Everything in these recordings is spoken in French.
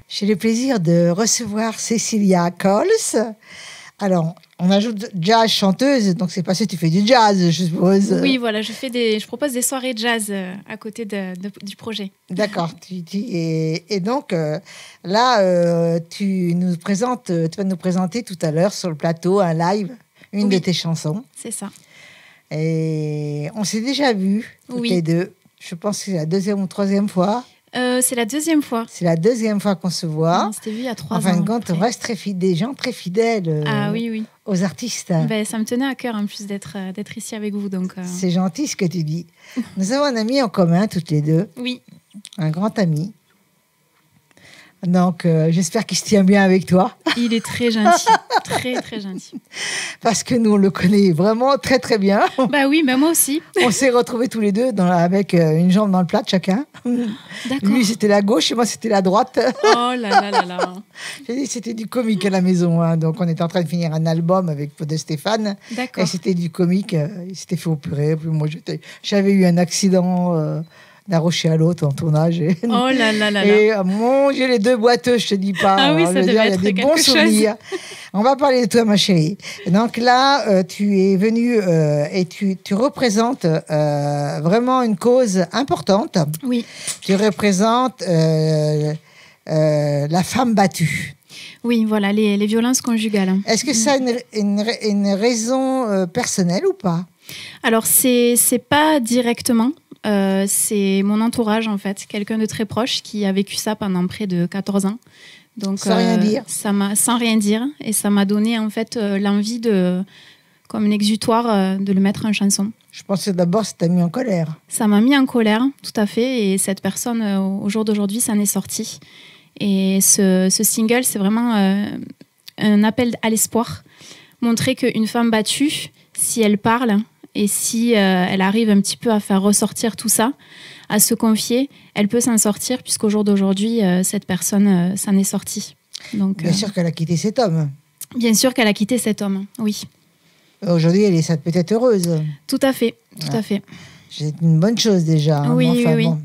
J'ai le plaisir de recevoir Cecilia Coles. Alors, on ajoute jazz chanteuse, donc c'est parce que tu fais du jazz, je suppose. Oui, voilà, je propose des soirées jazz à côté du projet. D'accord. Et donc, là, tu vas nous présenter tout à l'heure sur le plateau un live, une de tes chansons. C'est ça. Et on s'est déjà vus, toutes Oui. les deux. Je pense que c'est la deuxième ou troisième fois. C'est la deuxième fois. C'est la deuxième fois qu'on se voit. On s'était vu il y a 3 ans. En fin de compte, on reste des gens très fidèles oui. aux artistes. Ben, ça me tenait à cœur en plus d'être ici avec vous. Donc, C'est gentil ce que tu dis. Nous avons un ami en commun, toutes les deux. Oui. Un grand ami. Donc, j'espère qu'il se tient bien avec toi. Il est très gentil. Très, très gentil. Parce que nous, on le connaît vraiment très, très bien. Bah oui, moi aussi. On s'est retrouvés tous les deux avec une jambe dans le plat de chacun. D'accord. Lui, c'était la gauche et moi, c'était la droite. Oh là là là là. J'ai dit, c'était du comique à la maison. Hein. Donc, on était en train de finir un album avec Paul de Stéphane. D'accord. Et c'était du comique. Il s'était fait opérer. Puis moi, j'avais eu un accident d'un rocher à l'autre en tournage. Oh là là là là. Et mon Dieu, les deux boiteux, je te dis pas. Ah oui, ça devait être il y a des bons souvenirs. On va parler de toi, ma chérie. Et donc là, tu es venue et tu représentes vraiment une cause importante. Oui. Tu représentes la femme battue. Oui, voilà, les violences conjugales. Est-ce que ça a une raison personnelle ou pas? Alors, c'est pas directement. C'est mon entourage, en fait. Quelqu'un de très proche qui a vécu ça pendant près de 14 ans. Donc, sans rien dire. Sans rien dire. Et ça m'a donné, en fait, l'envie comme un exutoire, de le mettre en chanson. Je pense que d'abord, ça t'a mis en colère. Ça m'a mis en colère, tout à fait. Et cette personne, au jour d'aujourd'hui, ça en est sorti. Et ce single, c'est vraiment un appel à l'espoir. Montrer qu'une femme battue, si elle parle et si elle arrive un petit peu à faire ressortir tout ça, à se confier, elle peut s'en sortir, puisqu'au jour d'aujourd'hui, cette personne s'en est sortie. Donc, bien sûr qu'elle a quitté cet homme. Bien sûr qu'elle a quitté cet homme, oui. Aujourd'hui, elle est peut-être heureuse. Tout à fait, tout à fait. C'est une bonne chose déjà. Hein, oui, enfin, oui. Bon,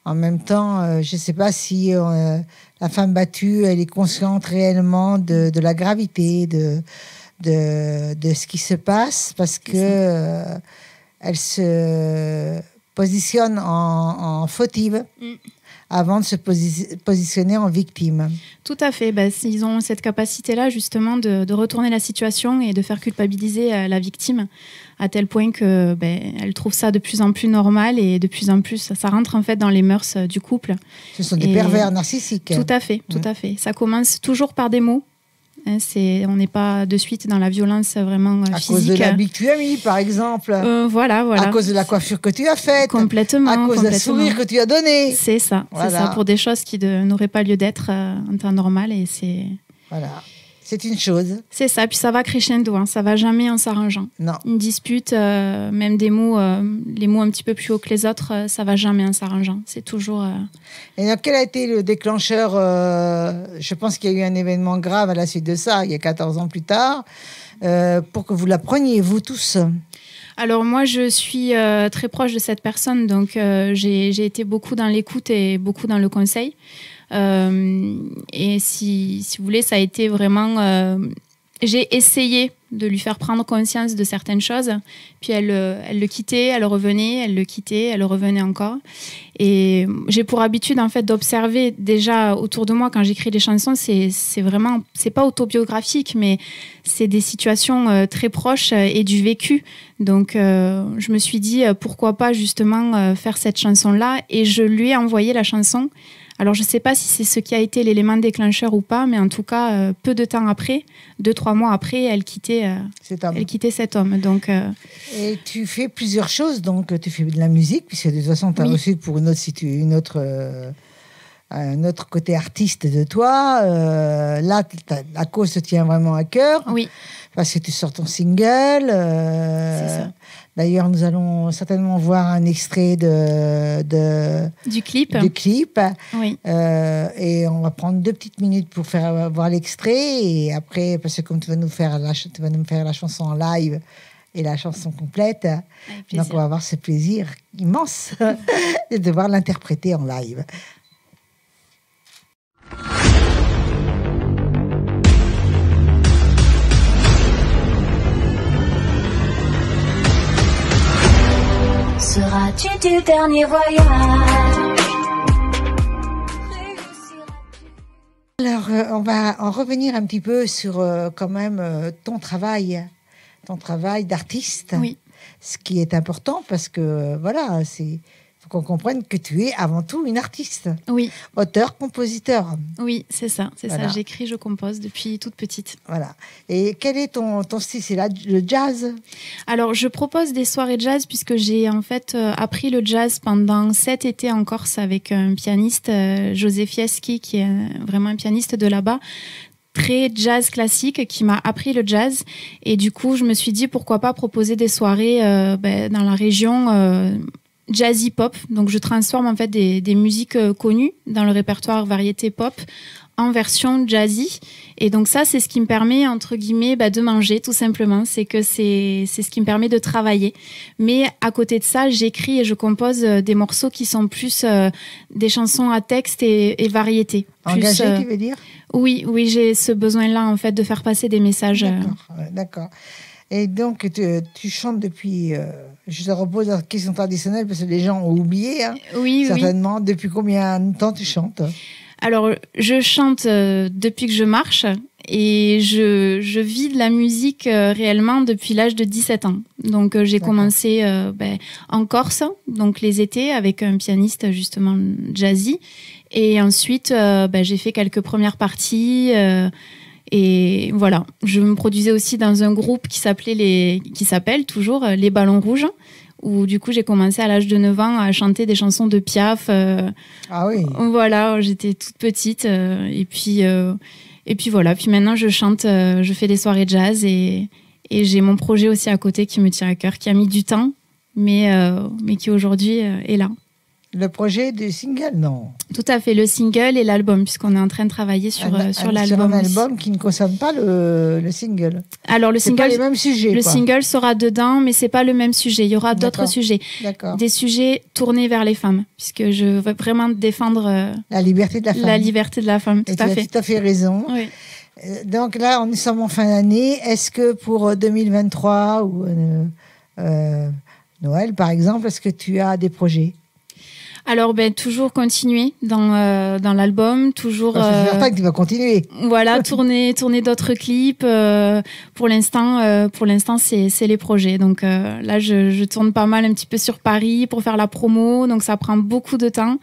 en même temps, je ne sais pas si la femme battue, elle est consciente réellement de la gravité, de ce qui se passe, parce que elle se positionne en fautive avant de se positionner en victime. Tout à fait. Ils ont cette capacité-là, justement, de retourner la situation et de faire culpabiliser la victime, à tel point que elle trouve ça de plus en plus normal et de plus en plus, ça rentre en fait dans les mœurs du couple. Ce sont des pervers narcissiques. Tout à fait, tout à fait. Ça commence toujours par des mots. On n'est pas de suite dans la violence vraiment physique. À cause de l'habit que tu as mis, par exemple. Voilà. À cause de la coiffure que tu as faite. Complètement. À cause d'un sourire que tu as donné. C'est ça. Voilà. C'est ça, pour des choses qui n'auraient pas lieu d'être en temps normal. Et c'est... Voilà. C'est une chose. C'est ça. Puis ça va crescendo. Hein. Ça va jamais en s'arrangeant. Non. Une dispute, même des mots, les mots un petit peu plus hauts que les autres, ça va jamais en s'arrangeant. C'est toujours... Et donc, quel a été le déclencheur je pense qu'il y a eu un événement grave à la suite de ça, il y a 14 ans plus tard, pour que vous la preniez, vous tous. Alors moi, je suis très proche de cette personne, donc j'ai été beaucoup dans l'écoute et beaucoup dans le conseil. Et si vous voulez, ça a été vraiment... j'ai essayé de lui faire prendre conscience de certaines choses, puis elle le quittait, elle revenait, elle le quittait, elle revenait encore. Et j'ai pour habitude en fait d'observer déjà autour de moi quand j'écris des chansons, c'est pas autobiographique, mais c'est des situations très proches et du vécu. Donc je me suis dit pourquoi pas justement faire cette chanson-là, et je lui ai envoyé la chanson. Alors, je ne sais pas si c'est ce qui a été l'élément déclencheur ou pas, mais en tout cas, peu de temps après, 2-3 mois après, elle quittait cet homme. Donc, et tu fais plusieurs choses. Donc, tu fais de la musique, puisque de toute façon, tu as reçu pour un autre côté artiste de toi. Là, la cause te tient vraiment à cœur. Oui. Parce que tu sors ton single. C'est ça. D'ailleurs, nous allons certainement voir un extrait du clip. Oui. Et on va prendre 2 petites minutes pour faire voir l'extrait. Et après, parce que comme tu vas nous faire la chanson en live et la chanson complète, donc on va avoir ce plaisir immense de devoir l'interpréter en live. Réussiras-tu du dernier voyage? Alors, on va en revenir un petit peu sur quand même ton travail d'artiste. Oui. Ce qui est important parce que voilà, faut qu'on comprenne que tu es avant tout une artiste. Oui. Auteur, compositeur. Oui, c'est ça. Voilà. J'écris, je compose depuis toute petite. Voilà. Et quel est ton style? C'est le jazz? Alors, je propose des soirées jazz puisque j'ai en fait appris le jazz pendant 7 étés en Corse avec un pianiste, José Fieschi, qui est vraiment un pianiste de là-bas, très jazz classique, qui m'a appris le jazz. Et du coup, je me suis dit pourquoi pas proposer des soirées dans la région jazzy pop. Donc, je transforme en fait des musiques connues dans le répertoire variété pop en version jazzy. Et donc ça, c'est ce qui me permet, entre guillemets, de manger, tout simplement. C'est ce qui me permet de travailler. Mais à côté de ça, j'écris et je compose des morceaux qui sont plus des chansons à texte et variété. Engagé, tu veux dire? Oui, j'ai ce besoin-là, en fait, de faire passer des messages. D'accord. Et donc, tu chantes depuis... je te repose la question traditionnelle parce que les gens ont oublié, hein, Oui. certainement. Depuis combien de temps tu chantes? Alors, je chante depuis que je marche et je vis de la musique réellement depuis l'âge de 17 ans. Donc, j'ai commencé en Corse, donc les étés, avec un pianiste justement jazzy. Et ensuite, j'ai fait quelques premières parties et voilà. Je me produisais aussi dans un groupe qui s'appelle toujours Les Ballons Rouges, où du coup j'ai commencé à l'âge de 9 ans à chanter des chansons de Piaf. Ah oui. Voilà, j'étais toute petite et puis voilà. Puis maintenant je chante, je fais des soirées jazz et j'ai mon projet aussi à côté qui me tient à cœur, qui a mis du temps, mais qui aujourd'hui est là. Le projet du single, non? Tout à fait, le single et l'album, puisqu'on est en train de travailler sur l'album. Sur un album qui ne concerne pas le single. Alors, c'est pas les mêmes sujets. Le single sera dedans, mais c'est pas le même sujet. Il y aura d'autres sujets. D'accord. Des sujets tournés vers les femmes, puisque je veux vraiment défendre la liberté de la femme. La liberté de la femme, tout à fait. Tu as tout à fait raison. Oui. Donc là, on sommes en fin d'année. Est-ce que pour 2023 ou Noël, par exemple, est-ce que tu as des projets? Alors, toujours continuer dans l'album, toujours. C'est certain que tu vas continuer. Voilà, tourner d'autres clips. Pour l'instant, c'est les projets. Donc là, je tourne pas mal un petit peu sur Paris pour faire la promo. Donc ça prend beaucoup de temps.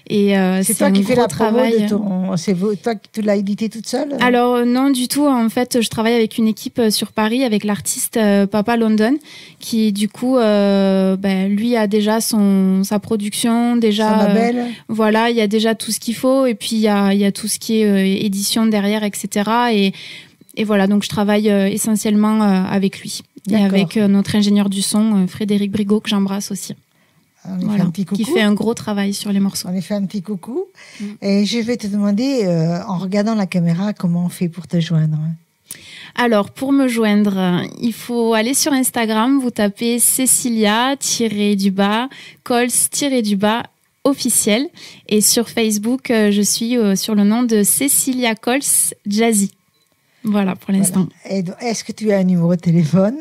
Et c'est toi qui fais la promo de ton... C'est toi qui tu l'as édité toute seule? Alors non du tout. En fait, je travaille avec une équipe sur Paris avec l'artiste Papa London, qui du coup, lui a déjà sa production, déjà. Son label. Voilà, il y a déjà tout ce qu'il faut. Et puis il y a tout ce qui est édition derrière, etc. Et voilà, donc je travaille essentiellement avec lui. D'accord. Et avec notre ingénieur du son, Frédéric Brigaud, que j'embrasse aussi. Voilà, qui fait un gros travail sur les morceaux. On a fait un petit coucou. Et je vais te demander, en regardant la caméra, comment on fait pour te joindre? Alors, pour me joindre, il faut aller sur Instagram, vous tapez Cecilia-Cols-officiel. Et sur Facebook, je suis sur le nom de Cecilia Cols Jazzy. Voilà, pour l'instant. Voilà. Et est-ce que tu as un numéro de téléphone?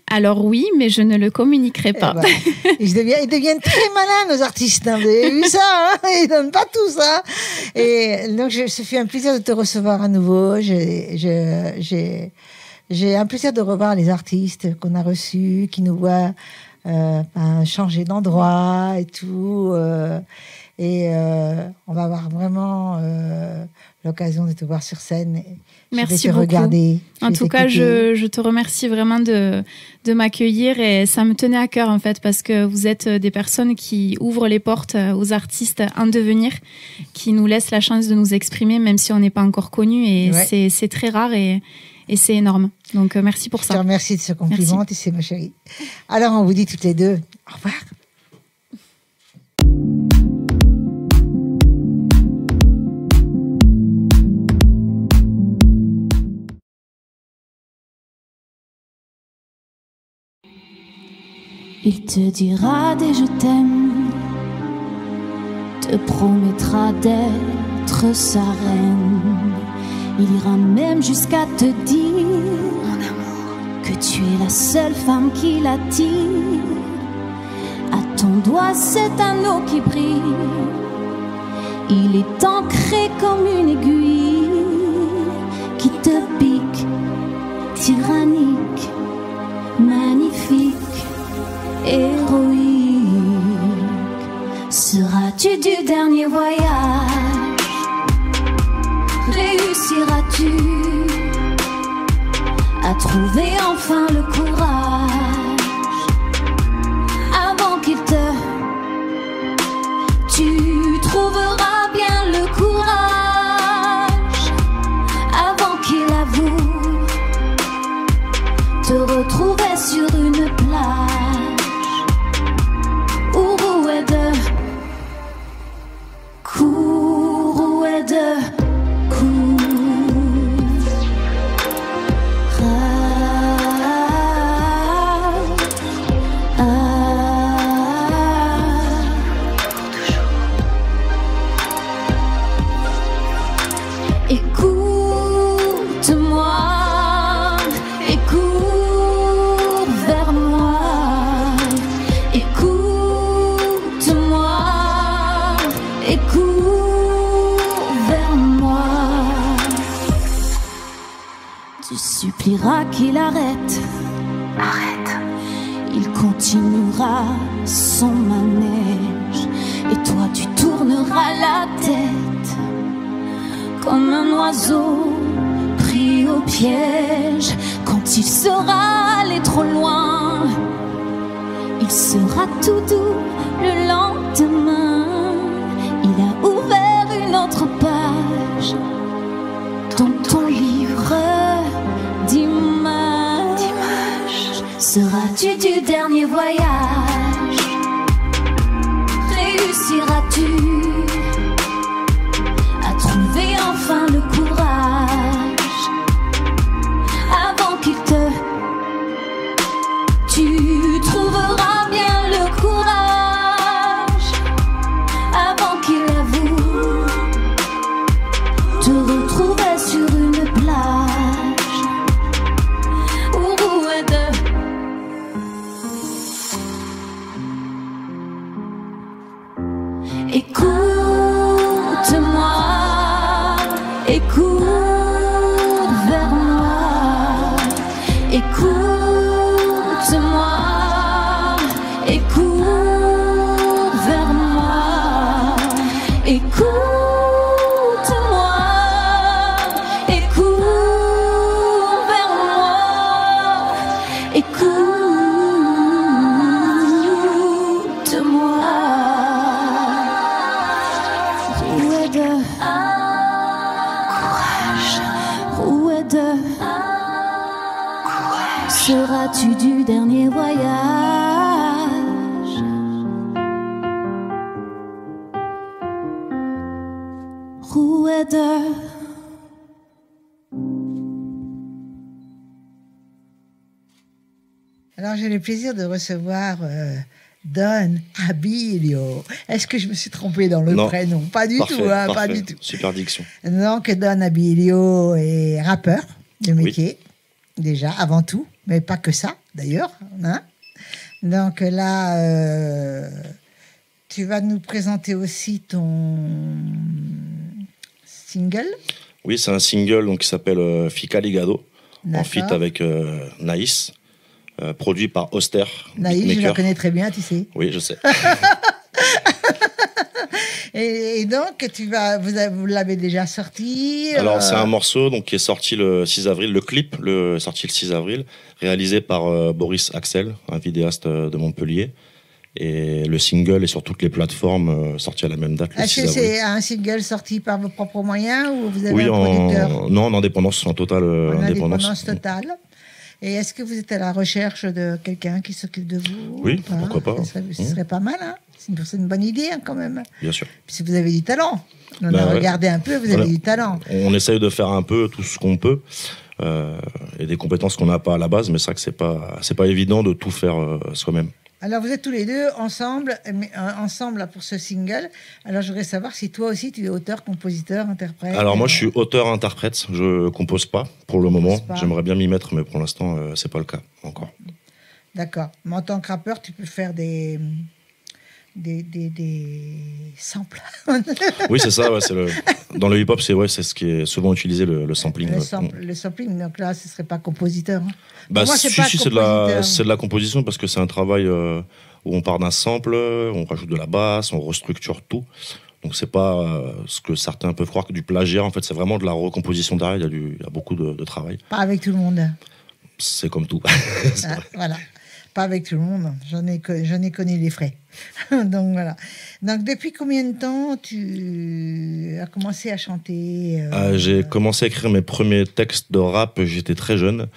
Alors oui, mais je ne le communiquerai pas. Voilà. Ils deviennent très malins, nos artistes. Hein. Vous avez vu ça, hein? Ils ne donnent pas tout ça. Et donc, ça fait un plaisir de te recevoir à nouveau. J'ai un plaisir de revoir les artistes qu'on a reçus, qui nous voient changer d'endroit et tout. On va avoir vraiment l'occasion de te voir sur scène. Merci beaucoup. Regarder, en tout cas, je te remercie vraiment de m'accueillir et ça me tenait à cœur en fait parce que vous êtes des personnes qui ouvrent les portes aux artistes en devenir, qui nous laissent la chance de nous exprimer même si on n'est pas encore connus et c'est très rare et c'est énorme. Donc merci pour ça. Je te remercie de ce compliment, tu sais ma chérie. Alors on vous dit toutes les deux au revoir. Il te dira des je t'aime, te promettra d'être sa reine. Il ira même jusqu'à te dire, mon amour, que tu es la seule femme qui l'attire. À Ton doigt, cet anneau qui brille, il est ancré comme une aiguille qui te pique, tyrannique, magnifique, héroïque. Seras-tu du dernier voyage? Réussiras-tu à trouver enfin le courage avant qu'il te... Tu trouveras bien le courage avant qu'il avoue te retrouver sur une plage où rouet de coups, rouet de coups. Qu'il arrête, il continuera son manège et toi tu tourneras la tête comme un oiseau pris au piège. Quand il sera allé trop loin, il sera tout doux le lendemain. Il a ouvert une autre page dans ton livre d'images. Seras-tu du dernier voyage? Réussiras-tu à trouver enfin le courage avant qu'il te... Tu trouveras bien le courage avant qu'il avoue te retrouver sur une plage où rouet de... Écoute-moi et cours vers moi. Écoute-moi et cours vers moi. Écoute-moi et cours vers moi. Écoute-moi. Rouet de courage, rouet de courage. Seras-tu du dernier voyage? Rouet de... Alors j'ai le plaisir de recevoir Don Abilio. Est-ce que je me suis trompée dans le prénom? Pas du tout, hein, pas du tout. Super diction. Donc Don Abilio est rappeur de métier, déjà, avant tout, mais pas que ça, d'ailleurs. Hein. Donc là, tu vas nous présenter aussi ton single. Oui, c'est un single donc, qui s'appelle Fica Ligado, en D'accord. feat avec Naïs. Produit par Auster. Naïs, je la connais très bien, tu sais. Oui, je sais. Et donc, vous l'avez déjà sorti. Alors, c'est un morceau donc, qui est sorti le 6 avril. Le clip est sorti le 6 avril, réalisé par Boris Axel, un vidéaste de Montpellier. Et le single est sur toutes les plateformes, sorti à la même date, le 6 avril. Est-ce que c'est un single sorti par vos propres moyens ou vous avez un producteur? Non, en indépendance, en totale indépendance totale. Et est-ce que vous êtes à la recherche de quelqu'un qui s'occupe de vous? Oui, pourquoi pas. Ce serait pas mal, hein. C'est une bonne idée, hein, quand même. Bien sûr. Puis vous avez du talent. On a regardé un peu, vous avez du talent. On essaye de faire un peu tout ce qu'on peut. Et des compétences qu'on n'a pas à la base, mais c'est vrai que c'est pas évident de tout faire soi-même. Alors, vous êtes tous les deux ensemble là, pour ce single. Alors, je voudrais savoir si toi aussi, tu es auteur, compositeur, interprète. Alors, moi, je suis auteur-interprète. Je compose pas pour le moment. J'aimerais bien m'y mettre, mais pour l'instant, c'est pas le cas encore. D'accord. Mais en tant que rappeur, tu peux faire des des samples. Oui, c'est ça. Ouais, dans le hip-hop, c'est ce qui est souvent utilisé, le sampling. Le sampling, donc là, ce ne serait pas compositeur. Hein. Bah, moi, c'est de la composition parce que c'est un travail où on part d'un sample, on rajoute de la basse, on restructure tout. Donc c'est pas ce que certains peuvent croire que du plagiat. En fait, c'est vraiment de la recomposition derrière. Il y a beaucoup de travail. Pas avec tout le monde. C'est comme tout. Voilà. Pas avec tout le monde. J'en ai connu les frais. Donc voilà. Donc depuis combien de temps tu as commencé à chanter J'ai commencé à écrire mes premiers textes de rap. J'étais très jeune,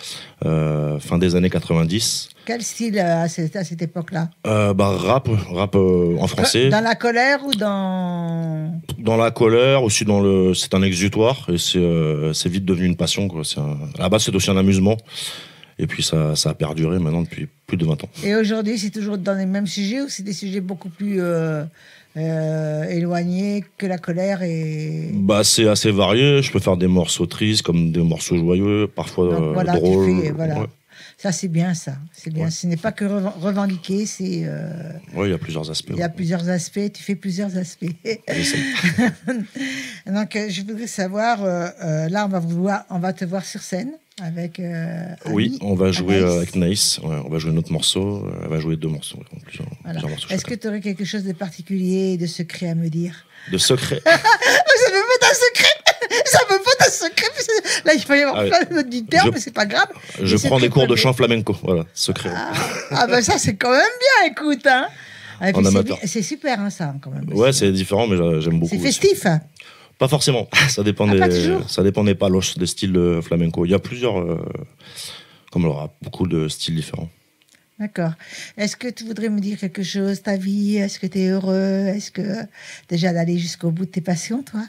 fin des années 90. Quel style à cette époque-là? Rap en français. Dans la colère ou dans la colère, aussi c'est un exutoire et c'est vite devenu une passion, quoi. À la base, c'est aussi un amusement. Et puis ça a perduré maintenant depuis plus de 20 ans. Et aujourd'hui, c'est toujours dans les mêmes sujets ou c'est des sujets beaucoup plus éloignés que la colère c'est assez varié. Je peux faire des morceaux tristes comme des morceaux joyeux, parfois drôles. Voilà. Ouais. Ça, c'est bien, ça. C'est bien. Ouais. Ce n'est pas que revendiquer, c'est... Oui, il y a plusieurs aspects. Il y a plusieurs aspects. Tu fais plusieurs aspects. Donc, je voudrais savoir... là, on va te voir sur scène avec oui, on va jouer avec Naïs. Ouais, on va jouer notre morceau. Elle va jouer 2 morceaux. Voilà. Est-ce que tu aurais quelque chose de particulier, de secret à me dire? De secret? Ça me fait un secret. Ça me fait un secret. Là, il fallait avoir plein d'auditeurs, mais c'est pas grave. Je prends des cours de chant flamenco. Voilà, secret. Ben ça, c'est quand même bien, écoute. Hein. C'est super, hein, ça, quand même. Ouais, c'est différent, mais j'aime beaucoup. C'est festif. Aussi. Pas forcément. Ça dépend des palos, des styles flamenco. Il y a plusieurs, comme le rap, beaucoup de styles différents. D'accord. Est-ce que tu voudrais me dire quelque chose, ta vie? Est-ce que tu es heureux? Est-ce que déjà d'aller jusqu'au bout de tes passions, toi?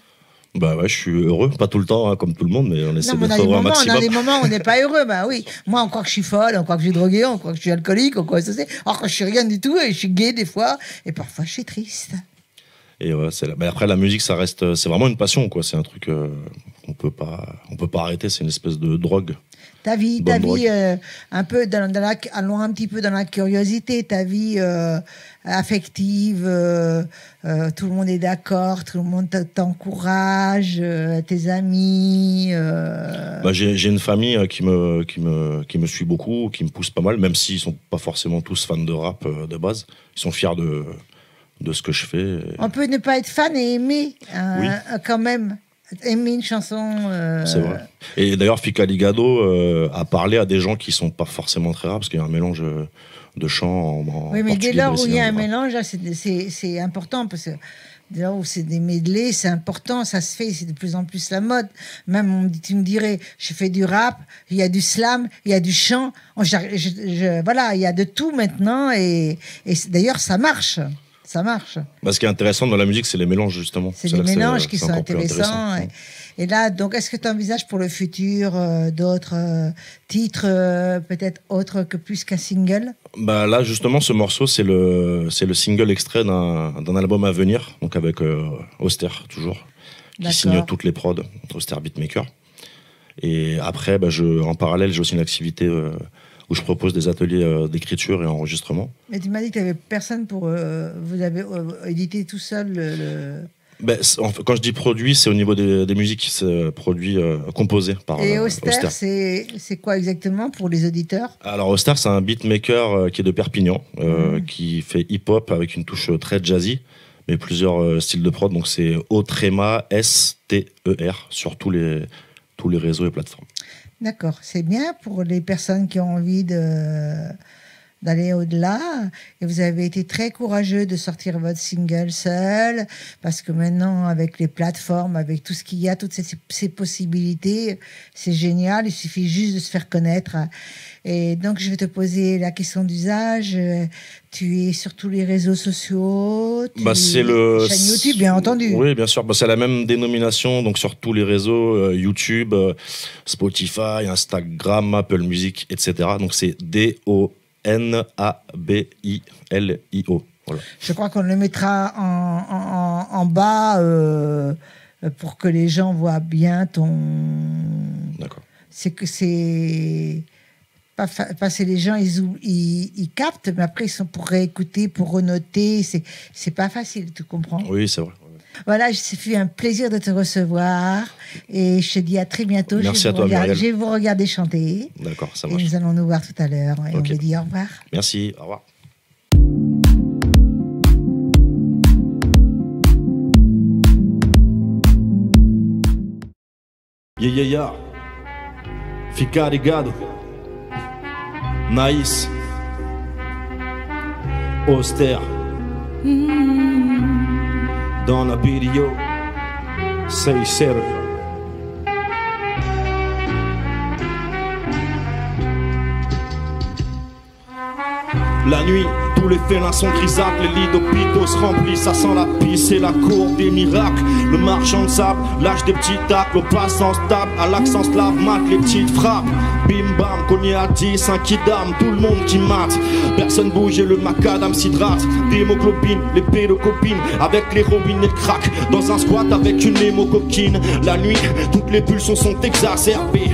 Bah ouais, je suis heureux, pas tout le temps, hein, comme tout le monde, mais on essaie d'être heureux un maximum. On a des moments où on n'est pas heureux, bah oui. Moi, on croit que je suis folle, on croit que je suis droguée, on croit que je suis alcoolique, on croit que c'est. Alors que je suis rien du tout, et je suis gay des fois, et parfois je suis triste. Et ouais, après la musique, ça reste, c'est vraiment une passion, quoi. C'est un truc qu'on peut pas arrêter. C'est une espèce de drogue. Ta vie, un peu allons un petit peu dans la curiosité. Ta vie affective, tout le monde est d'accord, tout le monde t'encourage, tes amis. J'ai une famille qui me suit beaucoup, qui me pousse pas mal, même s'ils sont pas forcément tous fans de rap de base. Ils sont fiers de ce que je fais. On peut ne pas être fan et aimer, quand même. Aimer une chanson. C'est vrai. Et d'ailleurs, Fika Ligado a parlé à des gens qui sont pas forcément très rares, parce qu'il y a un mélange de chants en oui, mais dès lors où il y a un mélange, c'est important, parce que dès lors où c'est des medleys, c'est important, ça se fait, c'est de plus en plus la mode. Même, tu me dirais, je fais du rap, il y a du slam, il y a du chant. Voilà, il y a de tout maintenant, et d'ailleurs, ça marche. Ça marche. Ce qui est intéressant dans la musique, c'est les mélanges, justement. C'est les mélanges qui sont intéressants. Et là, donc, est-ce que tu envisages pour le futur d'autres titres, peut-être autres que plus qu'un single? Là, justement, ce morceau, c'est le single extrait d'un album à venir, donc avec Auster, toujours, qui signe toutes les prods, Auster Beatmaker. Et après, en parallèle, j'ai aussi une activité où je propose des ateliers d'écriture et enregistrement. Mais tu m'as dit que tu n'avais personne pour... vous avez édité tout seul quand je dis produit, c'est au niveau des musiques, c'est produit composé par Et Auster, c'est quoi exactement pour les auditeurs? Alors Auster, c'est un beatmaker qui est de Perpignan, qui fait hip-hop avec une touche très jazzy, mais plusieurs styles de prod. Donc c'est O-S-T-E-R sur tous les réseaux et plateformes. D'accord, c'est bien pour les personnes qui ont envie d'aller au-delà. Et vous avez été très courageux de sortir votre single seul, parce que maintenant, avec les plateformes, avec tout ce qu'il y a, toutes ces possibilités, c'est génial. Il suffit juste de se faire connaître. Et donc, je vais te poser la question d'usage. Tu es sur tous les réseaux sociaux. C'est chaîne YouTube, bien entendu. Oui, bien sûr. C'est la même dénomination, donc sur tous les réseaux, YouTube, Spotify, Instagram, Apple Music, etc. Donc c'est DONABILIO. Voilà. Je crois qu'on le mettra en bas pour que les gens voient bien ton. D'accord. C'est que c'est parce que les gens, ils captent, mais après, ils sont pour réécouter, pour renoter. C'est pas facile, tu comprends? Oui, c'est vrai. Voilà, ça fait un plaisir de te recevoir. Et je te dis à très bientôt. Merci à toi, Muriel. Je vais vous regarder chanter. D'accord, ça Et marche. nous allons nous voir tout à l'heure. Et on vous dit au revoir. Merci, au revoir. Yeah. Fica ligado. Naís. Austère. Dona Pirio. 6-0. La nuit, tous les félins sont grisâtres, les lits d'hôpitaux se remplissent, ça sent la pisse et la cour des miracles. Le marchand de sable lâche des petits tacles, au passant stable, à l'accent slave mate les petites frappes. Bim bam, cogné à 10, un kidam, tout le monde qui mate. Personne bouge et le macadam s'hydrate. D'hémoglobine, les pédocopines, avec les robinets de crack. Dans un squat avec une hémocoquine. La nuit, toutes les pulsions sont exacerbées.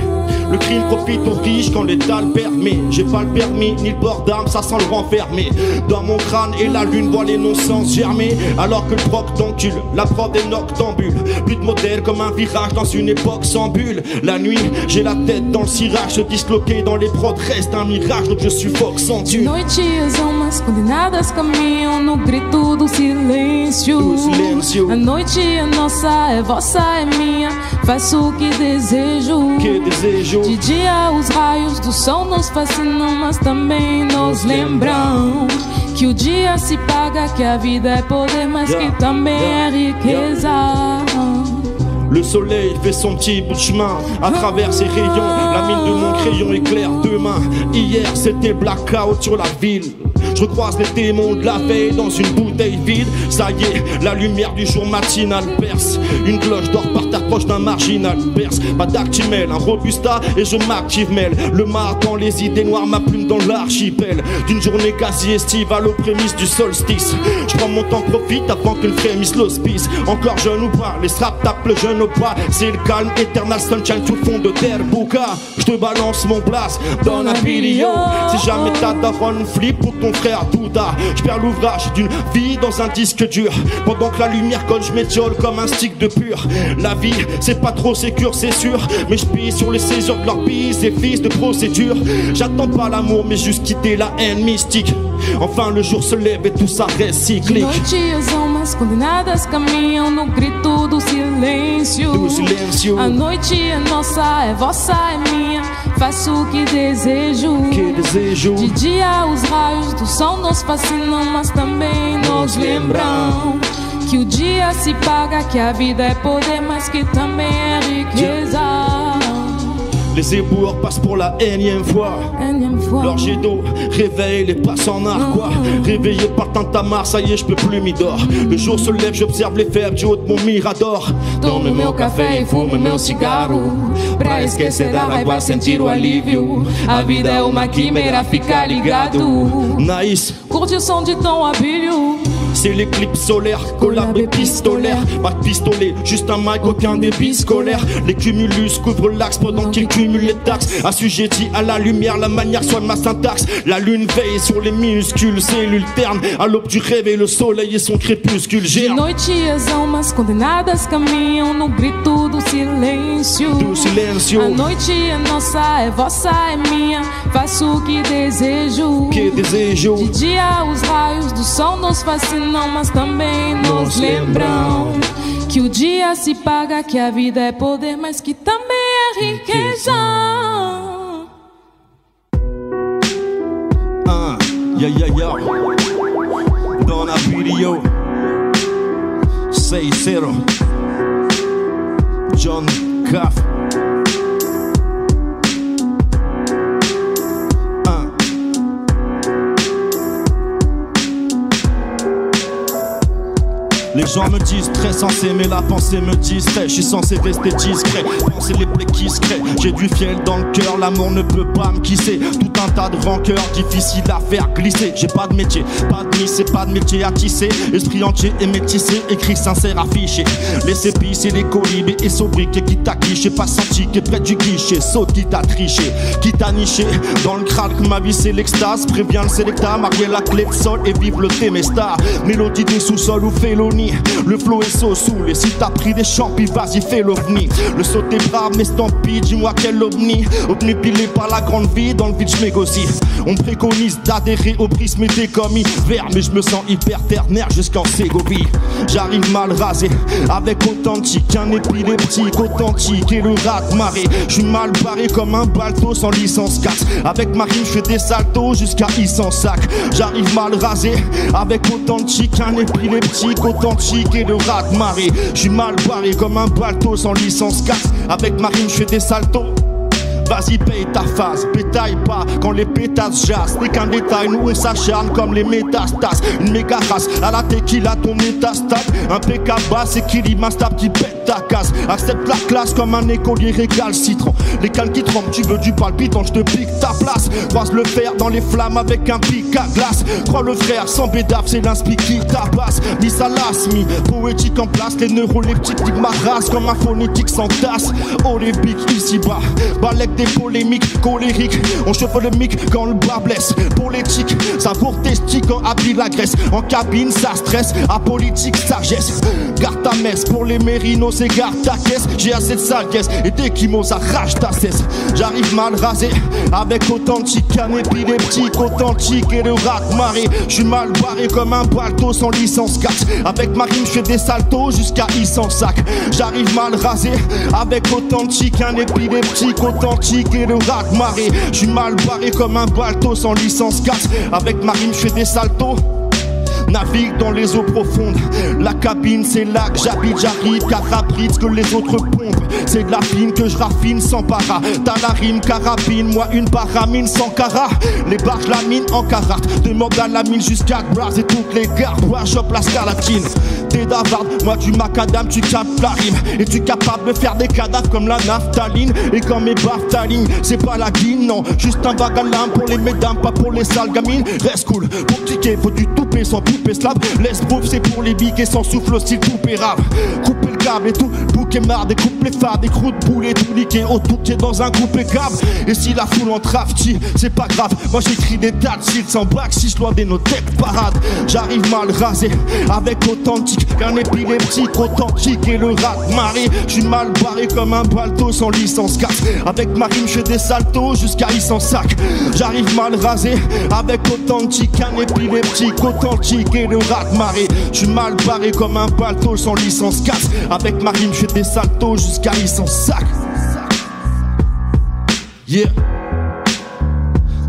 Le crime profite aux riches quand l'État le permet. J'ai pas le permis, ni le port d'armes, ça sent le renfermé. Dans mon crâne et la lune voit les non-sens germer. Alors que le proc t'encule, la prod est noctambule. Plus de modèle comme un virage dans une époque sans bulle. La nuit, j'ai la tête dans le cirage. Se disloquer dans les prods reste un mirage. Donc je suffoque sans Dieu. De noite as almas condenadas caminham no grito do silêncio. A noite é nossa, é vossa, é minha. Faço o que desejo. De dia os raios do sol nos fascinam, mas também nos lembram que o dia se paga, que a vida é poder, mas que também é riqueza. Le soleil fait son petit bout de chemin à travers ses rayons. La mine de mon crayon éclaire demain. Hier c'était blackout sur la ville. Je recroise les démons de la veille dans une bouteille vide. Ça y est, la lumière du jour matinal perce. Une cloche d'or par terre proche d'un marginal perce. Pas d'actimel, un robusta et je m'active mêle. Le mar dans les idées noires, ma plume dans l'archipel. D'une journée quasi estivale aux prémices du solstice. Je prends mon temps, profite avant que le frémisse l'hospice. Encore jeune ou pas, les straps tapent le jeune au pas. C'est le calme, eternal sunshine tout le fond de terre bouca. Je te balance mon place dans un vidéo. Si jamais ta daronne flip pour ton frère Douda, je perds l'ouvrage d'une vie dans un disque dur. Pendant que la lumière colle, je m'étiole comme un stick de pur. La vie, c'est pas trop sécure, c'est sûr. Mais je pisse sur les césures de leur bise et fils de procédure. J'attends pas l'amour, mais juste quitter la haine mystique. Enfin le jour se lève et tout ça reste cyclique. De noite as almas condenadas caminham no grito do silêncio. A noite é nossa, é vossa, é minha. Faço o que desejo. De dia os raios do sol nos fascinam, mas também nos lembram que o dia se paga, que a vida é poder, mas que também é riqueza. Les éboueurs passent pour la énième fois. Leur jet d'eau réveille les passants narquois. Réveillé par tintamarre, ça y est, je peux plus m'y dors. Le jour se lève, j'observe les faibles du haut de mon mirador. Tomo meu café e fumo meu cigarro, pra esquecer da raiva, sentir o alívio. A vida é uma quimera, fica ligado. Naïs, curte o som de Tom Abílio. c'est l'éclipse solaire, collab épistolaire. Pas de pistolet, juste un mic, aucun débit scolaire. Les cumulus couvrent l'axe pendant qu'ils cumulent les taxes. Assujetti à la lumière, la manière soigne ma syntaxe. La lune veille sur les minuscules cellules ternes. À l'aube du réveil, le soleil et son crépuscule De germe. noite as almas condenadas caminham no grito do silêncio. A noite é nossa, é vossa, é minha. Faço o que desejo. De dia os raios do sol nos fascinam, mas também nos lembram que o dia se paga, que a vida é poder, mas que também é riqueza. Dans la vidéo 6-0 John Caff. Les gens me disent très sensé, mais la pensée me distrait. Je suis censé rester discret, penser les plaies qui se créent. J'ai du fiel dans le cœur, l'amour ne peut pas me kisser. Tout un tas de rancœurs difficiles à faire glisser. J'ai pas de métier, pas de mise, c'est pas de métier à tisser. Esprit entier et métissé, écrit sincère affiché. Les épices et les colibés et sobriquets qui t'a cliché. Pas senti qui est près du guichet, saute qui t'a triché, qui t'a niché. Dans le crack, ma vie c'est l'extase. Préviens le sélecta, marier la clé de sol et vive le Temesta. Mélodie des sous-sols ou félonie. Le flow est saut-soul. Et si t'as pris des champis, vas-y fais l'ovni. Le saut est brave, mais stampede, dis-moi quel ovni. Ovni pilé par la grande vie, dans le vide je m'égocie. On préconise d'adhérer au prisme et des commis vert, mais je me sens hyper ternaire jusqu'en Ségovie. J'arrive mal rasé, avec authentique, un épileptique authentique et le raz-de-marée. J'suis mal barré comme un balto sans licence 4. Avec ma rime j'fais des saltos jusqu'à I100 sac. J'arrive mal rasé, avec authentique, un épileptique authentique et le raz-de-marée. J'suis mal barré comme un balto sans licence 4. Avec ma rime j'fais des saltos. Vas-y paye ta phase, bétaille pas quand les pétasses jassent. N'est qu'un détail, nous on s'acharne comme les métastases. Une méga race, à la tequila ton métastate. Un PK basse, équilibre instable qui pète ta casse. Accepte la classe comme un écolier récalcitrant. Les cales qui tremblent, tu veux du palpitant, je te pique ta place. Croise le fer dans les flammes avec un pic à glace. Crois le frère, sans bédave, c'est l'inspi qui tabasse. Mis à l'asmi, poétique en place. Les neuroleptiques niquent ma race comme un phonétique sans tasse. Olympique ici bas, balèque des polémiques colériques. On chauffe le mic quand le bas blesse. Pour l'éthique, ça pour testique quand habille la graisse. En cabine, ça stresse. Apolitique, sagesse. Garde ta messe. Pour les mérinos, c'est garde ta caisse. J'ai assez de sale caisse. Et dès qu'ils m'osent, arrache ta cesse. J'arrive mal rasé. Avec authentique, un épileptique authentique et le raz-de-marée. J'suis mal barré comme un balto sans licence 4. Avec ma rime, j'fais des saltos jusqu'à I100 sac. J'arrive mal rasé. Avec authentique, un épileptique authentique et le raz-de-marée. J'suis mal barré comme un balto sans licence 4. Avec ma rime j'fais des saltos. Navigue dans les eaux profondes. La cabine c'est là que j'habite. J'arrive car rapide ce que les autres pompent. C'est de la fine que je raffine sans para. T'as la rime carabine, moi une paramine sans cara. Les barges la mine en carate. Demande à la mine jusqu'à Bras et toutes les gares. Bois chope la scarlatine. T'es davarde, moi du macadam tu captes la rime. Et tu es capable de faire des cadavres comme la naphtaline. Et comme mes baftalines, c'est pas la guine non. Juste un vagalin pour les mesdames, pas pour les sales gamines. Reste cool, pour cliquer faut du toupé sans poupée slave. Laisse bouffe c'est pour les bigs et sans souffle aussi poupée rave. Couper le câble et tout, bouquet marre. Découpe les phares, des croûtes boules et tout niqué. Au tout qui est dans un coupé câble. Et si la foule en trafti, c'est pas grave. Moi j'écris des tas de shit sans bac. Si je dois des notes parade. J'arrive mal rasé, avec authentique, qu'un épileptique authentique et le raz-de-marée. J'suis mal barré comme un balto sans licence 4. Avec ma rime j'fais des saltos jusqu'à I100 sac. J'arrive mal rasé, avec authentique, un épileptique authentique et le raz-de-marée. J'suis mal barré comme un balto sans licence 4. Avec ma rime j'fais des saltos jusqu'à I100 sac. Yeah.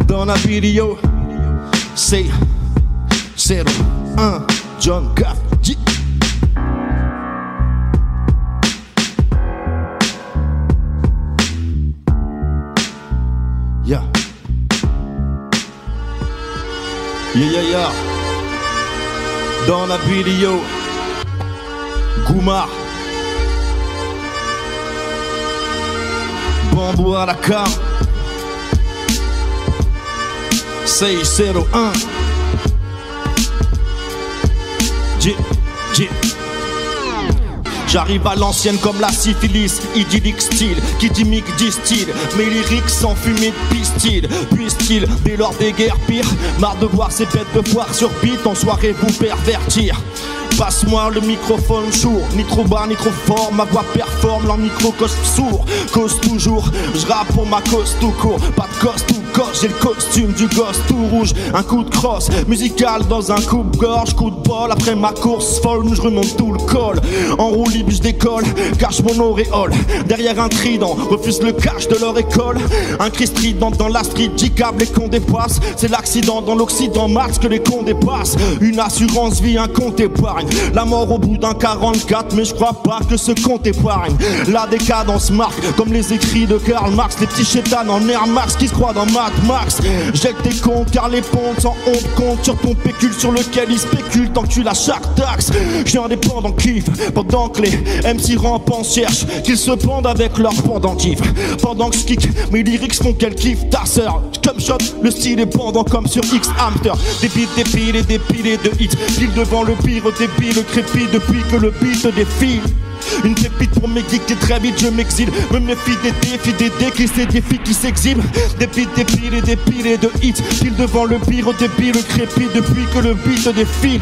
Dans la vidéo, c'est 01 John Gaff. Yeah. Yeah. Dans la vidéo, Goumar, Bambou à la cam, c'est 01. J'arrive à l'ancienne comme la syphilis, idyllique style, qui dit mic distille, mes lyriques sans fumée de pistil, puisse-t-il dès lors des guerres pires, marre de voir ces bêtes de foire sur beat en soirée vous pervertir. Passe-moi le microphone sourd, ni trop bas ni trop fort, ma voix performe, l'en micro coste sourd, cause toujours, je rappe pour ma cause tout court, pas de cause tout coche, j'ai le costume du gosse tout rouge, un coup de crosse, musical dans un coupe-gorge, coup de bol, après ma course folle, je remonte tout le col, en roue libre je décolle, cache mon auréole, derrière un trident, refuse le cash de leur école, un cri strident dans la street, 10 câbles les cons dépassent, c'est l'accident dans l'Occident, Mars que les cons dépassent, une assurance vie, un compte épargne, La mort au bout d'un 44, mais je crois pas que ce compte épargne. La décadence marque, comme les écrits de Karl Marx. Les petits chétans en Air Max qui se croient dans Mad Max. Jette tes comptes car les pontes sans honte comptent sur ton pécule sur lequel ils spéculent tant que tu lâches chaque taxe. Je suis indépendant kiff pendant que les MC rampants cherchent qu'ils se pendent avec leur pendentif. Pendant que je kick, mes lyrics font qu'elle kiffe ta sœur. Comme shot, le style est pendant comme sur X-Hamster. Des beats, des piles et des pilés de hits. Pile devant le pire, débile, crépit depuis que le beat défile. Une pépite pour mes geeks et très vite je m'exile. Me méfie des défis, des décris, c'est des filles qui s'exhibent. Des beats, des piles et des pilés de hits. Pile devant le pire, débile, crépit depuis que le beat défile.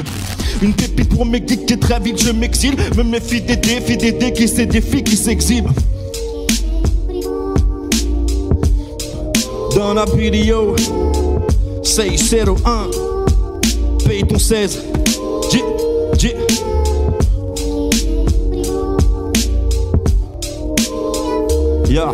Une pépite pour mes geeks et très vite je m'exile. Me méfie des défis, des décris, c'est des filles qui s'exhibent. Dans la vidéo 601 paye ton 16 J. Ya.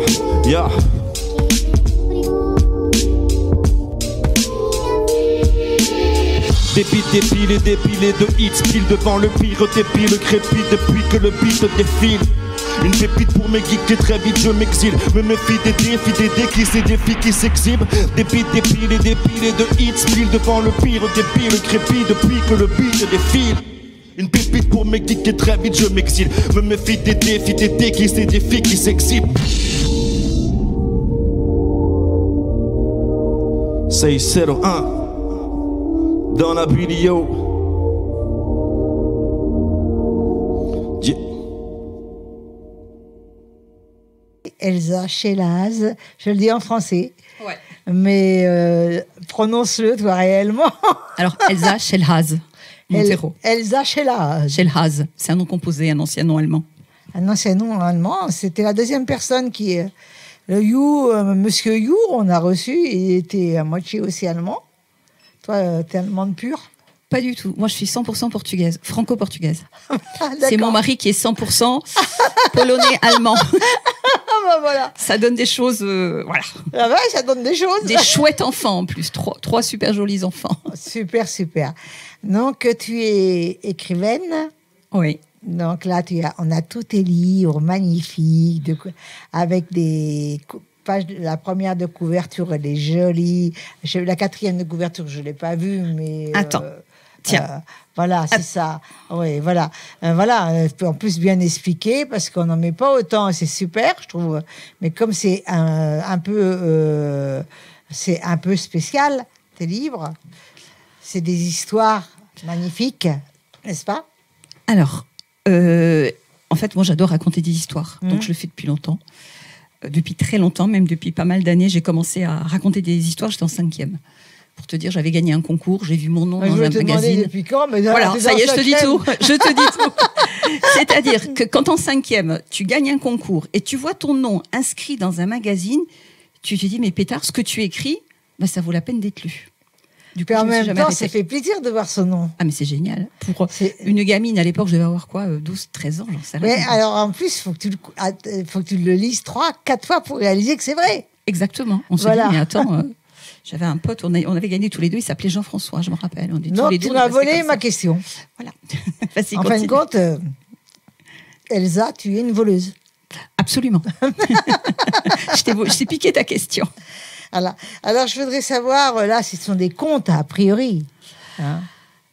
Des beats, des piles et des pilés de hits. Pile devant le pire, des piles crépit depuis que le beat défile. Une pépite pour mes geeks et très vite je m'exile. Me méfie des défis, des décris, c'est des filles qui s'exhibent. Des beats, des piles et des pilés de hits. Pile devant le pire, des piles crépit depuis que le beat défile. Une pépite pour mes geeks et très vite je m'exile. Me méfie des défis, des décris, c'est des filles qui s'exhibent. 601 dans la vidéo. Elsa Chelaz, je le dis en français. Ouais. Mais prononce-le toi réellement. Alors Elsa Chelaz. Elsa Chelaz. Chelaz, c'est un nom composé, un ancien nom allemand. Un ancien nom allemand, c'était la deuxième personne qui... Le You, Monsieur You, on a reçu, il était à moitié aussi allemand. Toi, t'es allemande pure? Pas du tout. Moi, je suis 100% portugaise, franco-portugaise. Ah, c'est mon mari qui est 100% polonais-allemand. Bah, voilà. Ça donne des choses, voilà. Ah ouais, ça donne des choses. Des chouettes enfants en plus, trois super jolis enfants. Super, super. Donc, tu es écrivaine. Oui. Donc là, on a tous tes livres magnifiques, avec des pages. La première de couverture, elle est jolie. La quatrième de couverture, je ne l'ai pas vue, mais... Attends, tiens. Voilà, c'est ça. Oui, voilà. Voilà, en plus bien expliqué, parce qu'on n'en met pas autant, et c'est super, je trouve. Mais comme c'est un peu spécial, tes livres, c'est des histoires magnifiques, n'est-ce pas? Alors... en fait, moi, j'adore raconter des histoires. Donc, je le fais depuis longtemps. Depuis très longtemps, même depuis pas mal d'années, j'ai commencé à raconter des histoires. J'étais en 5e. Pour te dire, j'avais gagné un concours. J'ai vu mon nom dans un magazine. Depuis quand, mais voilà, ça y est, je te dis tout. Je te dis tout. C'est-à-dire que quand en 5e, tu gagnes un concours et tu vois ton nom inscrit dans un magazine, tu te dis, mais pétard, ce que tu écris, bah, ça vaut la peine d'être lu. Du coup, en même temps, ça fait plaisir de voir son nom. Ah, mais c'est génial. Pour une gamine, à l'époque, je devais avoir quoi, 12, 13 ans, j'en sais rien. Mais alors, en plus, faut que tu le lises 3, 4 fois pour réaliser que c'est vrai. Exactement. On se dit, mais attends, j'avais un pote, on avait gagné tous les deux, il s'appelait Jean-François, je me rappelle. On dit, donc, tous les deux, tu m'as volé ma question. Voilà. Vas-y, en fin de compte, Elsa, tu es une voleuse. Absolument. Je t'ai piqué ta question. Alors, je voudrais savoir, là, ce sont des contes, a priori. Hein?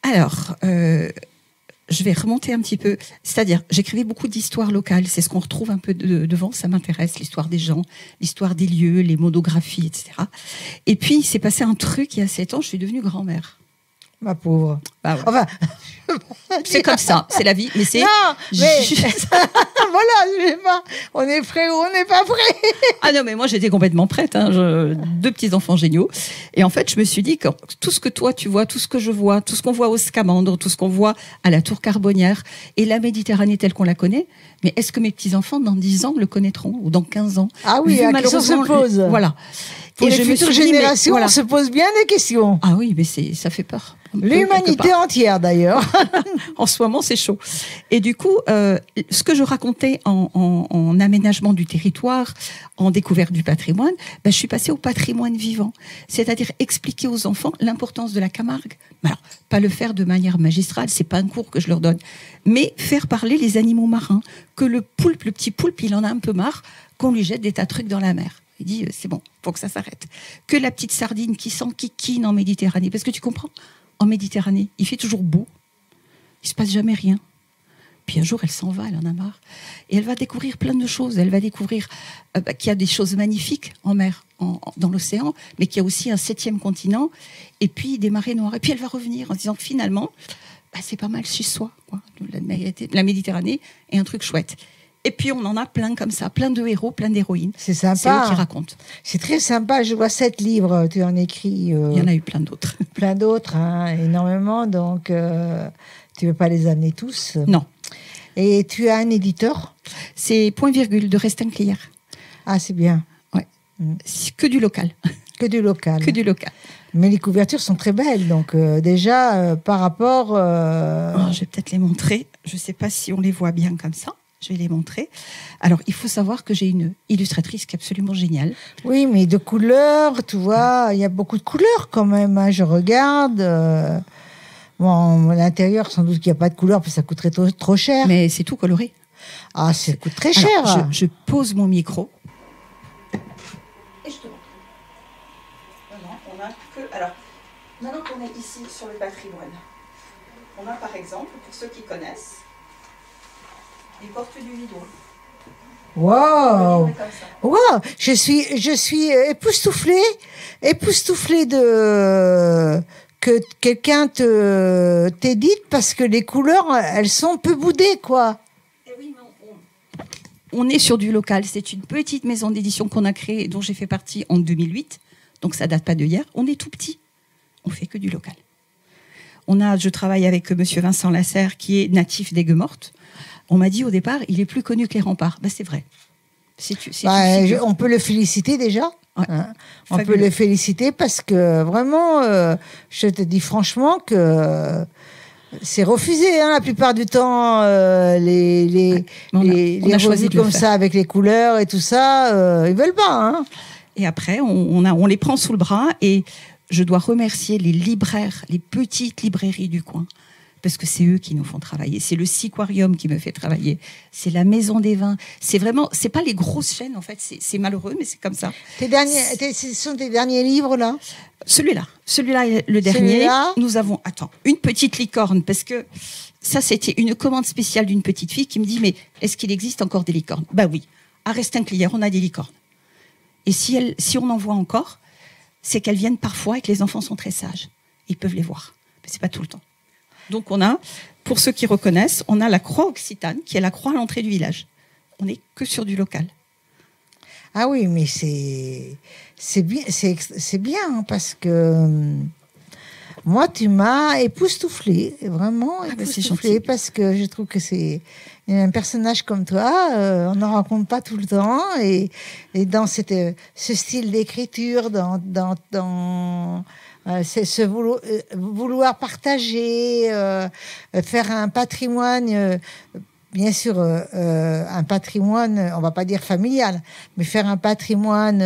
Alors, je vais remonter un petit peu. C'est-à-dire, j'écrivais beaucoup d'histoires locales. C'est ce qu'on retrouve un peu devant. Ça m'intéresse, l'histoire des gens, l'histoire des lieux, les monographies, etc. Et puis, il s'est passé un truc, il y a 7 ans, je suis devenue grand-mère. Ma pauvre. Bah ouais. Enfin, c'est comme ça, c'est la vie. Mais c'est. Non, mais voilà, je sais pas. On est prêt ou on n'est pas prêt. Ah non, mais moi j'étais complètement prête. 2 petits enfants géniaux. Et en fait, je me suis dit que tout ce que toi tu vois, tout ce que je vois, tout ce qu'on voit au Scamandre, tout ce qu'on voit à la Tour Carbonnière et la Méditerranée telle qu'on la connaît, mais est-ce que mes petits enfants dans 10 ans le connaîtront ou dans 15 ans? Ah oui, la question se pose. Voilà. Pour les futures générations, on se pose bien des questions. Ah oui, mais ça fait peur. L'humanité L'été entière d'ailleurs. En ce moment, c'est chaud. Et du coup, ce que je racontais en aménagement du territoire, en découverte du patrimoine, je suis passée au patrimoine vivant. C'est-à-dire expliquer aux enfants l'importance de la Camargue. Alors, pas le faire de manière magistrale, c'est pas un cours que je leur donne, mais faire parler les animaux marins. Que le poulpe, le petit poulpe, il en a un peu marre qu'on lui jette des tas de trucs dans la mer. Il dit, c'est bon, faut que ça s'arrête. Que la petite sardine qui s'enquiquine en Méditerranée, parce que tu comprends, en Méditerranée, il fait toujours beau, il se passe jamais rien. Puis un jour, elle s'en va, elle en a marre. Et elle va découvrir plein de choses. Elle va découvrir qu'il y a des choses magnifiques en mer, dans l'océan, mais qu'il y a aussi un 7e continent, et puis des marées noires. Et puis elle va revenir en disant que finalement, c'est pas mal chez soi, quoi. La Méditerranée est un truc chouette. Et puis on en a plein comme ça, plein de héros, plein d'héroïnes. C'est sympa. C'est eux qui racontent. C'est très sympa. Je vois 7 livres, tu en écris. Il y en a eu plein d'autres. Plein d'autres, énormément. Donc, tu ne veux pas les amener tous? Non. Et tu as un éditeur? C'est Point Virgule de Restinclière. Ah, c'est bien. Ouais. C'est que du local. Que du local. Que du local. Mais les couvertures sont très belles. Donc, déjà, par rapport... je vais peut-être les montrer. Je ne sais pas si on les voit bien comme ça. Je vais les montrer. Alors, il faut savoir que j'ai une illustratrice qui est absolument géniale. Oui, mais de couleurs, tu vois, il y a beaucoup de couleurs quand même. Hein, je regarde. Bon, à l'intérieur, sans doute qu'il n'y a pas de couleurs, parce que ça coûterait trop cher. Mais c'est tout coloré. Ah, ça coûte très cher. Alors, je pose mon micro. Et je te montre. Non, on a que... Alors, maintenant qu'on est ici sur le patrimoine, on a par exemple, pour ceux qui connaissent, les portes du Vidon. Wow! Wow! Je suis époustouflée de que quelqu'un t'édite, parce que les couleurs, elles sont peu boudées, quoi. Et oui, mais on est sur du local. C'est une petite maison d'édition qu'on a créée, dont j'ai fait partie en 2008. Donc ça date pas de hier. On est tout petit. On fait que du local. Je travaille avec monsieur Vincent Lasserre, qui est natif d'Aigues-Mortes. On m'a dit au départ, il est plus connu que les remparts. C'est vrai. On peut le féliciter déjà. Ouais. Hein, on peut le féliciter parce que vraiment, je te dis franchement que c'est refusé, hein, la plupart du temps, les revues comme ça avec les couleurs et tout ça, ils veulent pas. Hein. Et après, on les prend sous le bras, et je dois remercier les libraires, les petites librairies du coin. Parce que c'est eux qui nous font travailler. C'est le Siquarium qui me fait travailler. C'est la Maison des Vins. C'est pas les grosses chaînes, en fait. C'est malheureux, mais c'est comme ça. Ce sont tes derniers livres, là? Celui-là est le dernier. Nous avons, une petite licorne, parce que ça, c'était une commande spéciale d'une petite fille qui me dit, mais est-ce qu'il existe encore des licornes? Bah oui. À Restinclière, on a des licornes. Et si on en voit encore, c'est qu'elles viennent parfois et que les enfants sont très sages. Ils peuvent les voir. Mais c'est pas tout le temps. Donc on a, pour ceux qui reconnaissent, on a la croix occitane, qui est la croix à l'entrée du village. On n'est que sur du local. Ah oui, mais c'est bien, parce que moi, tu m'as époustouflée, vraiment époustouflée, parce que je trouve que c'est un personnage comme toi, on n'en rencontre pas tout le temps, et dans ce style d'écriture, c'est ce vouloir partager, faire un patrimoine, bien sûr, un patrimoine, on va pas dire familial, mais faire un patrimoine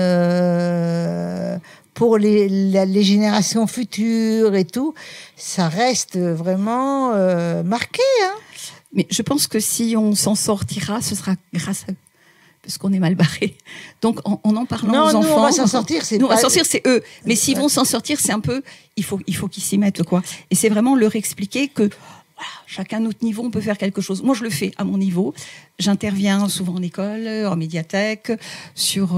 pour les générations futures et tout, ça reste vraiment marqué. Hein. Mais je pense que si on s'en sortira, ce sera grâce à eux. Parce qu'on est mal barré. Donc, en parlant aux enfants... on va s'en sortir, c'est eux. Mais s'ils vont s'en sortir, c'est un peu... Il faut qu'ils s'y mettent, quoi. Et c'est vraiment leur expliquer que, voilà, chacun à notre niveau, on peut faire quelque chose. Moi, je le fais à mon niveau. J'interviens souvent en école, en médiathèque, sur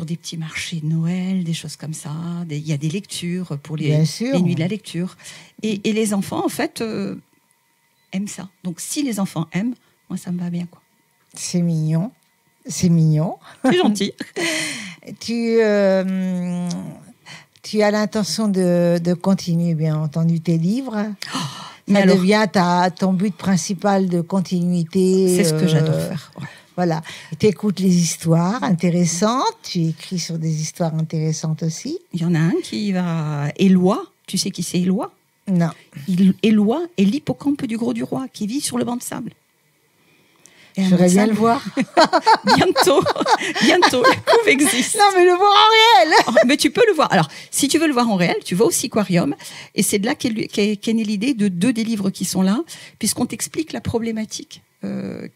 des petits marchés de Noël, des choses comme ça. Il y a des lectures pour les nuits de la lecture. Et les enfants, en fait, aiment ça. Donc, si les enfants aiment, moi, ça me va bien, quoi. C'est mignon. C'est mignon. C'est gentil. Tu as l'intention de continuer, bien entendu, tes livres. Ça devient ton but principal de continuité. C'est ce que j'adore faire. Ouais. Voilà. Tu écoutes les histoires intéressantes. Tu écris sur des histoires intéressantes aussi. Il y en a un qui va... Éloi. Tu sais qui c'est, Éloi? Non. Éloi est l'hippocampe du Gros du Roi qui vit sur le banc de sable. Je voudrais bien le voir. Bientôt, la couve existe. Non, mais le voir en réel. Mais tu peux le voir. Alors, si tu veux le voir en réel, tu vas au Siquarium. Et c'est de là qu'est née l'idée de 2 des livres qui sont là, puisqu'on t'explique la problématique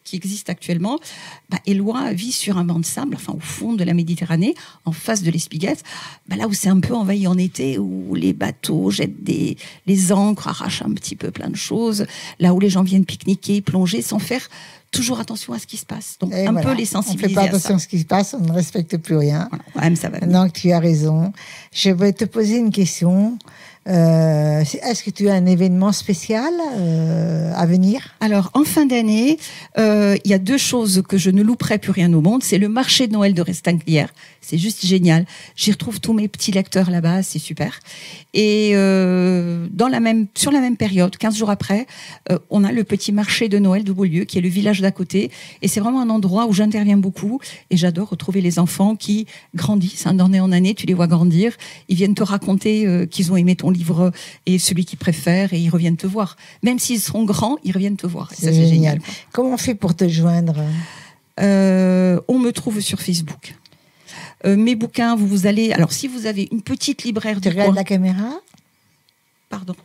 qui existe actuellement. Éloi vit sur un banc de sable, enfin au fond de la Méditerranée, en face de l'Espiguette, là où c'est un peu envahi en été, où les bateaux jettent les ancres, arrachent un petit peu plein de choses, là où les gens viennent pique-niquer, plonger, sans faire toujours attention à ce qui se passe. Donc, et peu les sensibiliser. On ne fait pas attention à ce qui se passe, on ne respecte plus rien. Voilà. Ouais, ça va. Donc, tu as raison. Je vais te poser une question. Est-ce que tu as un événement spécial à venir? Alors, en fin d'année, il y a 2 choses que je ne louperai plus rien au monde. C'est le marché de Noël de Restanclière. C'est juste génial. J'y retrouve tous mes petits lecteurs là-bas, c'est super. Et sur la même période, 15 jours après, on a le petit marché de Noël de Beaulieu, qui est le village d'à côté. Et c'est vraiment un endroit où j'interviens beaucoup. Et j'adore retrouver les enfants qui grandissent d'année en année. Tu les vois grandir. Ils viennent te raconter qu'ils ont aimé ton livre et celui qu'ils préfèrent, et ils reviennent te voir. Même s'ils seront grands, ils reviennent te voir. Et ça, c'est génial. Comment on fait pour te joindre? On me trouve sur Facebook. Mes bouquins, vous allez... Alors, si vous avez une petite libraire du coin... Tu regardes la caméra? Pardon.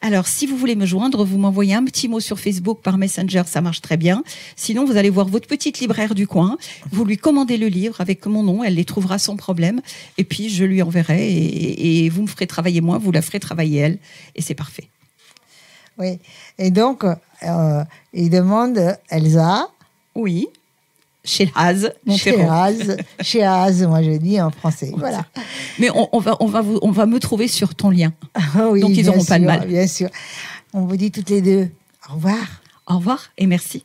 Alors, si vous voulez me joindre, vous m'envoyez un petit mot sur Facebook par Messenger, ça marche très bien. Sinon, vous allez voir votre petite libraire du coin, vous lui commandez le livre avec mon nom, elle les trouvera sans problème, et puis je lui enverrai, et vous me ferez travailler moi, vous la ferez travailler elle, et c'est parfait. Oui, et donc, il demande Elsa. Oui. Chez Haz, chez Haz, moi je dis en français. Voilà. Mais on va me trouver sur ton lien. Oui, donc ils n'auront pas de mal. Bien sûr. On vous dit toutes les 2 au revoir. Au revoir et merci.